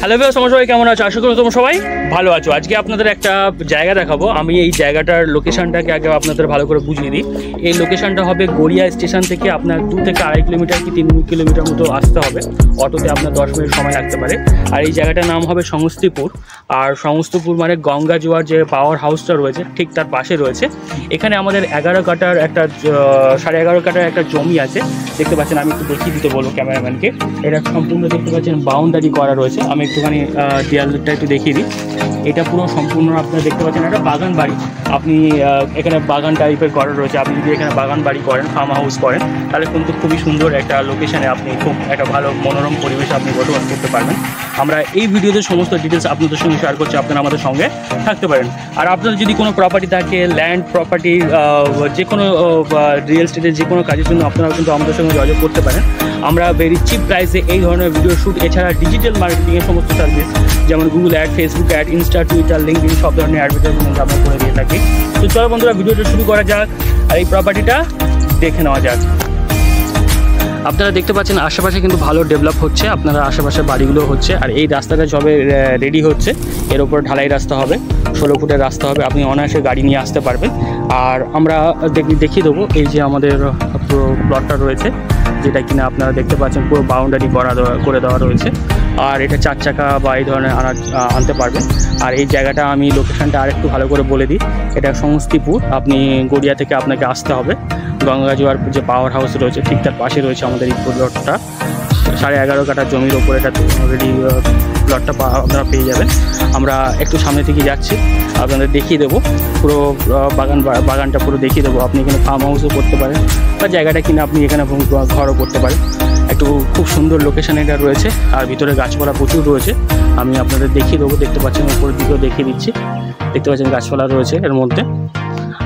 Hello viewers, তোমরা সবাই কেমন আছো? আশা করি তোমরা সবাই ভালো আছো। আজকে আপনাদের একটা জায়গা দেখাবো। আমি এই জায়গাটার লোকেশনটাকে আগে আপনাদের ভালো করে বুঝিয়ে দিই। এই লোকেশনটা হবে গড়িয়া স্টেশন থেকে আপনার 2 থেকে 2.5 কিলোমিটার কি 3 কিলোমিটার মতো আসতে হবে। অটোতে আপনার 10 মিনিট সময় লাগতে পারে। আর এই জায়গাটার নাম হবে সংস্তিপুর। আর সংস্তিপুর মানে গঙ্গা জোয়ার যে পাওয়ার হাউসটা রয়েছে ঠিক তার পাশে রয়েছে। এখানে আমাদের 11 কাঠার একটা 11.5 কাঠার একটা জমি আছে, দেখতে পাচ্ছেন। আমি একটু দেখিয়ে দিতে বলবো ক্যামেরাম্যানকে। এটা সম্পূর্ণ দেখতে পাচ্ছেন বাউন্ডারি করা রয়েছে। আমি একটুখানি দেয়ালটা একটু দেখিয়ে দিই। এটা পুরো সম্পূর্ণ আপনারা দেখতে পাচ্ছেন একটা বাগান বাড়ি। আপনি এখানে বাগান টাইপের করা রয়েছে। আপনি যদি এখানে বাগান বাড়ি করেন, ফার্ম হাউস করেন, তাহলে কিন্তু খুবই সুন্দর একটা লোকেশানে আপনি খুব একটা ভালো মনোরম পরিবেশে আপনি বসবাস করতে পারবেন। আমরা এই ভিডিওতে সমস্ত ডিটেলস আপনাদের সঙ্গে শেয়ার করছি, আপনারা আমাদের সঙ্গে থাকতে পারেন। আর আপনাদের যদি কোনো প্রপার্টি থাকে, ল্যান্ড প্রপার্টি, যে কোনো রিয়েল এস্টেটের যে কোনো কাজের জন্য আপনারা কিন্তু আমাদের সঙ্গে যোগাযোগ করতে পারেন। আমরা ভেরি চিপ প্রাইসে এই ধরনের ভিডিও শ্যুট, এছাড়া ডিজিটাল মার্কেটিংয়ের সমস্ত সার্ভিস যেমন Google ad, Facebook ad, Insta, Twitter, LinkedIn সব ধরনের অ্যাডভার্টাইজমেন্ট আমরা করে দিয়ে থাকি। তো চলো বন্ধুরা, ভিডিওটা শুরু করা যাক আর এই প্রপার্টিটা দেখে নেওয়া যাক। আপনারা দেখতে পাচ্ছেন আশেপাশে কিন্তু ভালো ডেভেলপ হচ্ছে, আপনারা আশেপাশে বাড়িগুলো হচ্ছে। আর এই রাস্তাটা যবে রেডি হচ্ছে, এর ওপর ঢালাই রাস্তা হবে, 16 ফুটের রাস্তা হবে, আপনি অনায়াসে গাড়ি নিয়ে আসতে পারবেন। আর আমরা দেখিয়ে দেবো এই যে আমাদের পুরো প্লটটা রয়েছে, যেটা কিনা আপনারা দেখতে পাচ্ছেন পুরো বাউন্ডারি করে দেওয়া রয়েছে। আর এটা 4 চাকা বা এই ধরনের আনতে পারবেন। আর এই জায়গাটা আমি লোকেশানটা আরেকটু ভালো করে বলে দিই। এটা সংস্তিপুর, আপনি গড়িয়া থেকে আপনাকে আসতে হবে। গঙ্গা জোয়ার যে পাওয়ার হাউস রয়েছে ঠিক তার পাশে রয়েছে আমাদের এই প্লটটা। 11.5 কাঠা জমির ওপর এটা অলরেডি প্লটটা আপনারা পেয়ে যাবেন। আমরা একটু সামনে থেকে যাচ্ছি, আপনাদের দেখিয়ে দেবো পুরো বাগানটা পুরো দেখিয়ে দেবো। আপনি এখানে ফার্ম হাউসও করতে পারেন বা জায়গাটা কিনে আপনি এখানে ঘরও করতে পারেন। একটু খুব সুন্দর লোকেশান এটা রয়েছে। আর ভিতরে গাছপালা প্রচুর রয়েছে, আমি আপনাদের দেখিয়ে দেবো। দেখতে পাচ্ছেন উপরের দিকেও দেখিয়ে দিচ্ছি, দেখতে পাচ্ছেন গাছপালা রয়েছে এর মধ্যে।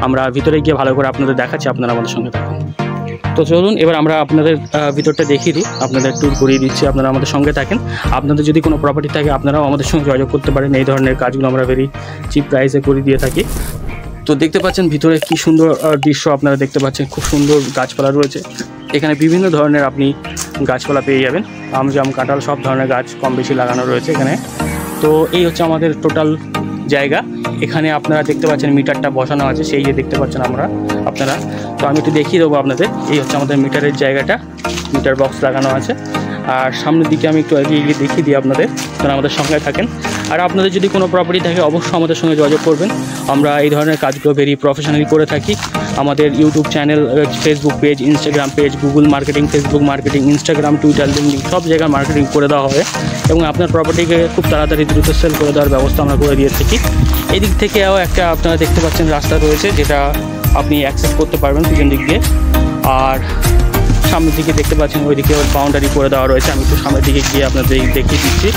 আমরা ভিতরে গিয়ে ভালো করে আপনাদের দেখাচ্ছি, আপনারা আমাদের সঙ্গে থাকুন। তো চলুন এবার আমরা আপনাদের ভিতরটা দেখিয়ে দিই, আপনাদের ট্যুর করিয়ে দিচ্ছি, আপনারা আমাদের সঙ্গে থাকেন। আপনাদের যদি কোনো প্রপার্টি থাকে আপনারাও আমাদের সঙ্গে যোগাযোগ করতে পারেন। এই ধরনের কাজগুলো আমরা ভেরি চিপ প্রাইসে করে দিয়ে থাকি। তো দেখতে পাচ্ছেন ভিতরে কি সুন্দর দৃশ্য আপনারা দেখতে পাচ্ছেন, খুব সুন্দর গাছপালা রয়েছে। এখানে বিভিন্ন ধরনের আপনি গাছপালা পেয়ে যাবেন, আম, জাম, কাঁঠাল সব ধরনের গাছ কম বেশি লাগানো রয়েছে এখানে। তো এই হচ্ছে আমাদের টোটাল জায়গা। এখানে আপনারা দেখতে পাচ্ছেন মিটারটা বসানো আছে, সেই যে দেখতে পাচ্ছেন আপনারা। তো আমি একটু দেখিয়ে দেবো আপনাদের। এই হচ্ছে আমাদের মিটারের জায়গাটা, মিটার বক্স লাগানো আছে। আর সামনের দিকে আমি একটু এগিয়ে গিয়ে দেখিয়ে দিই আপনাদের, আপনারা আমাদের সঙ্গে থাকেন। আর আপনাদের যদি কোনো প্রপার্টি থাকে অবশ্যই আমাদের সঙ্গে যোগাযোগ করবেন। আমরা এই ধরনের কাজগুলো ভেরি প্রফেশনালি করে থাকি। আমাদের YouTube channel, Facebook page, Instagram page, Google marketing, Facebook marketing, Instagram, Twitter, LinkedIn সব জায়গায় মার্কেটিং করে দেওয়া হবে এবং আপনার প্রপার্টিকে খুব তাড়াতাড়ি দ্রুত সেল করে দেওয়ার ব্যবস্থা আমরা করে দিয়ে থাকি। এদিক থেকেও একটা আপনারা দেখতে পাচ্ছেন রাস্তা রয়েছে, যেটা আপনি অ্যাক্সেস করতে পারবেন পিছন দিক দিয়ে। আর সামনের দিকে দেখতে পাচ্ছেন ওইদিকে বাউন্ডারি করে দেওয়া রয়েছে। আমি একটু সামনের দিকে গিয়ে আপনাদের দেখিয়ে দিচ্ছি।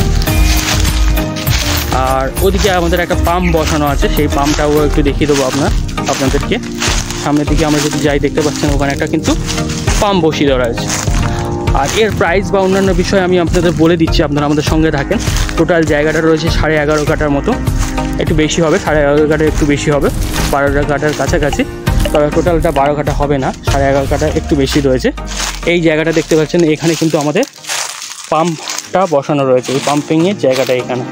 আর ওদিকে আমাদের একটা পাম্প বসানো আছে, সেই পাম্পটাও একটু দেখিয়ে দেবো আপনাদেরকে। সামনের দিকে আমরা যদি যাই দেখতে পাচ্ছেন ওখানে একটা কিন্তু পাম্প বসিয়ে দেওয়া রয়েছে। আর এর প্রাইস বা অন্যান্য বিষয় আমি আপনাদের বলে দিচ্ছি, আপনারা আমাদের সঙ্গে থাকেন। টোটাল জায়গাটা রয়েছে 11.5 কাঠার মতো, একটু বেশি হবে, 11.5 কাঠা একটু বেশি হবে, 12 কাঠার কাছাকাছি। তবে টোটালটা 12 কাঠা হবে না, 11.5 কাঠা একটু বেশি রয়েছে। এই জায়গাটা দেখতে পাচ্ছেন, এখানে কিন্তু আমাদের পাম্পটা বসানো রয়েছে, এই পাম্পিংয়ের জায়গাটা এখানে।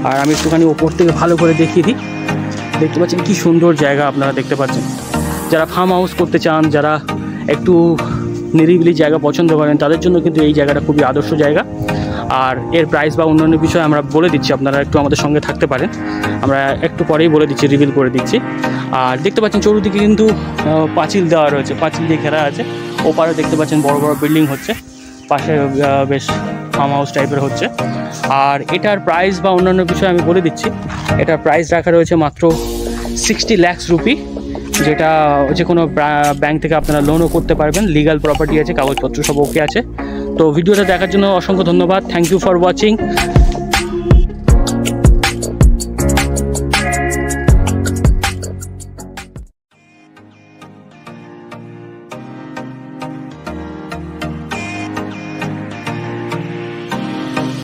আর আমি একটুখানি ওপর থেকে ভালো করে দেখিয়ে দিই। দেখতে পাচ্ছেন কি সুন্দর জায়গা আপনারা দেখতে পাচ্ছেন। যারা ফার্ম হাউস করতে চান, যারা একটু নিরিবিলি জায়গা পছন্দ করেন, তাদের জন্য কিন্তু এই জায়গাটা খুবই আদর্শ জায়গা। আর এর প্রাইস বা অন্যান্য বিষয় আমরা বলে দিচ্ছি, আপনারা একটু আমাদের সঙ্গে থাকতে পারেন। আমরা একটু পরেই বলে দিচ্ছি, রিভিল করে দিচ্ছি। আর দেখতে পাচ্ছেন চতুর্দিকে কিন্তু পাঁচিল দেওয়া রয়েছে, পাঁচিল দিয়ে ঘেরা আছে। ওপারে দেখতে পাচ্ছেন বড় বড় বিল্ডিং হচ্ছে, পাশে বেশ ফার্ম হাউস টাইপের হচ্ছে। আর এটার প্রাইস বা অন্যান্য বিষয় আমি বলে দিচ্ছি। এটার প্রাইস রাখা রয়েছে মাত্র 60 লাখ রুপি, যেটা যে কোনো ব্যাংক থেকে আপনারা লোনও করতে পারবেন। লিগাল প্রপার্টি আছে, কাগজপত্র সব ওকে আছে। তো ভিডিওটা দেখার জন্য অসংখ্য ধন্যবাদ। Thank you for watching.